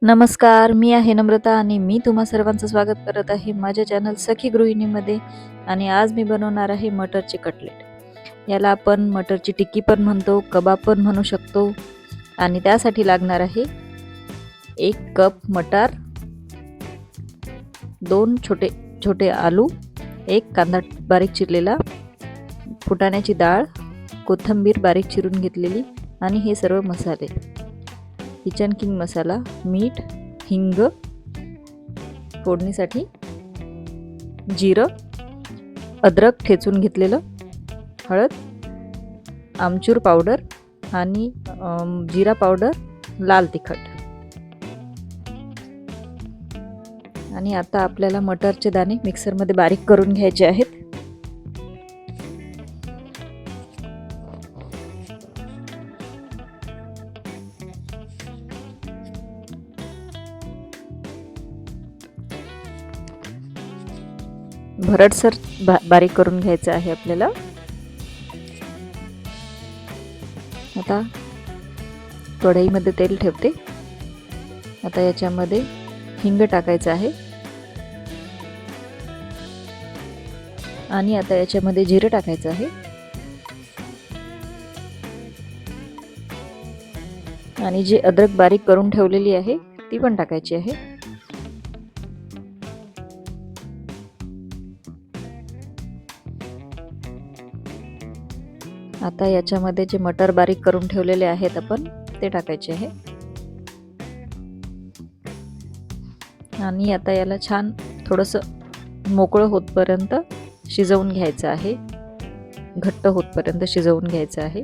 नमस्कार, मी आहे नम्रता आणि मी तुम्हा सर्वांचं स्वागत करत आहे माझ्या चॅनल सखी गृहिणीमध्ये. आणि आज मी बनवणार आहे मटरचे कटलेट. याला आपण मटरची टिक्की पण म्हणतो, कबाब पण म्हणू शकतो. आणि त्यासाठी लागणार आहे 1 कप मटार, 2 छोटे छोटे आलू, 1 कांदा बारीक चिरलेला, फुटाण्याची डाळ, कोथिंबीर बारीक चिरून घेतलेली आणि हे सर्व मसाले. किचन किंग मसाला, मीठ, हिंग, फोडणीसाठी जिरं, अद्रक ठेचून घेतलेलं, हळद, आमचूर पावडर आणि जिरा पावडर, लाल तिखट. आणि आता आपल्याला मटरचे दाणे मिक्सरमध्ये बारीक करून घ्यायचे आहेत. भरडसर बारीक करून घ्यायचं आहे आपल्याला. आता कढईमध्ये तेल ठेवते. आता याच्यामध्ये हिंग टाकायचं आहे आणि आता याच्यामध्ये जिरे टाकायचं आहे आणि जी अद्रक बारीक करून ठेवलेली आहे ती पण टाकायची आहे. आता याच्यामध्ये जे मटर बारीक करून ठेवलेले आहेत आपण ते टाकायचे आहे. आणि आता याला छान थोडंसं मोकळं होतपर्यंत शिजवून घ्यायचं आहे, घट्ट होतपर्यंत शिजवून घ्यायचं आहे.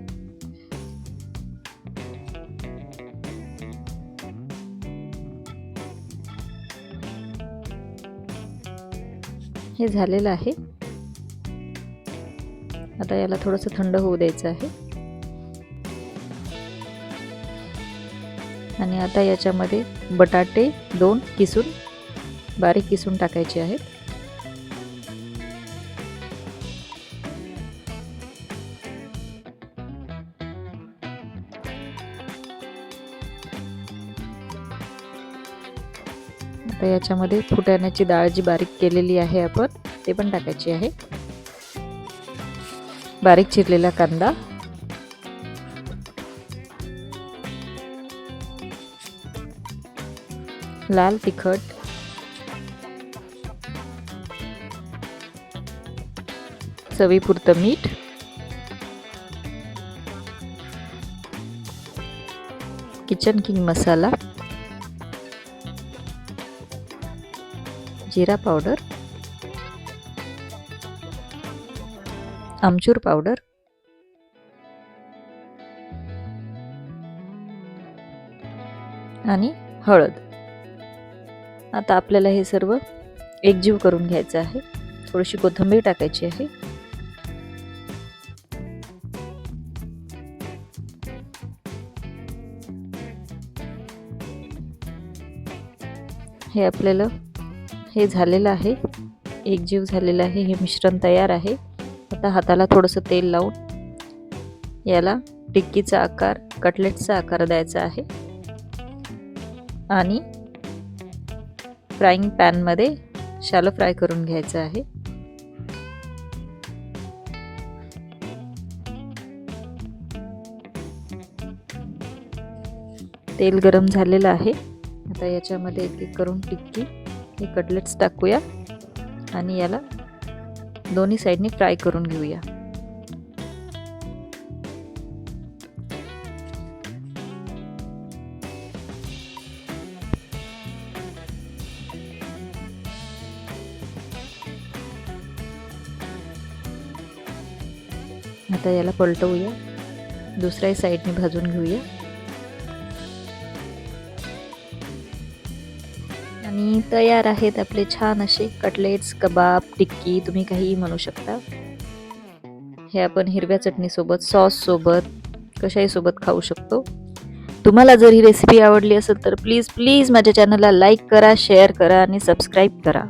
हे झालेलं आहे. आता याला थोडंसं थंड होऊ द्यायचं आहे. आणि आता याच्यामध्ये बटाटे 2 किसून बारीक किसून टाकायचे आहेत. आता याच्यामध्ये फुटाण्याची डाळ जी बारीक केलेली आहे आपण ते पण टाकायची आहे. बारीक चिरलेला कांदा, लाल तिखट, चवीपुरतं मीठ, किचन किंग मसाला, जिरा पावडर, आमचूर पावडर आणि हळद. आता आपल्याला हे सर्व एकजीव करून घ्यायचं आहे. थोडीशी कोथिंबीर टाकायची आहे. हे आपल्याला हे झालेलं आहे, एकजीव झालेलं आहे. हे मिश्रण तयार आहे. आता हाताला थोडंसं तेल लावून याला टिक्कीचा आकार, कटलेटचा आकार द्यायचा आहे. आणि फ्राईंग पॅनमध्ये शॅलो फ्राय करून घ्यायचं आहे. तेल गरम झालेलं आहे. आता याच्यामध्ये एक एक करून टिक्की हे कटलेट्स टाकूया आणि याला दोन्ही साईडनी फ्राय करून घेऊया. आता याला पलटवूया, दुसऱ्या साईडने भाजून घेऊया. आणि तयार आहेत आपले छान असे कटलेट्स, कबाब, टिक्की, तुम्ही काहीही म्हणू शकता. हे आपण हिरव्या चटणीसोबत, सॉससोबत, कशाही सोबत खाऊ शकतो. तुम्हाला जर ही रेसिपी आवडली असेल तर प्लीज माझ्या चॅनलला लाईक करा, शेअर करा आणि सबस्क्राईब करा.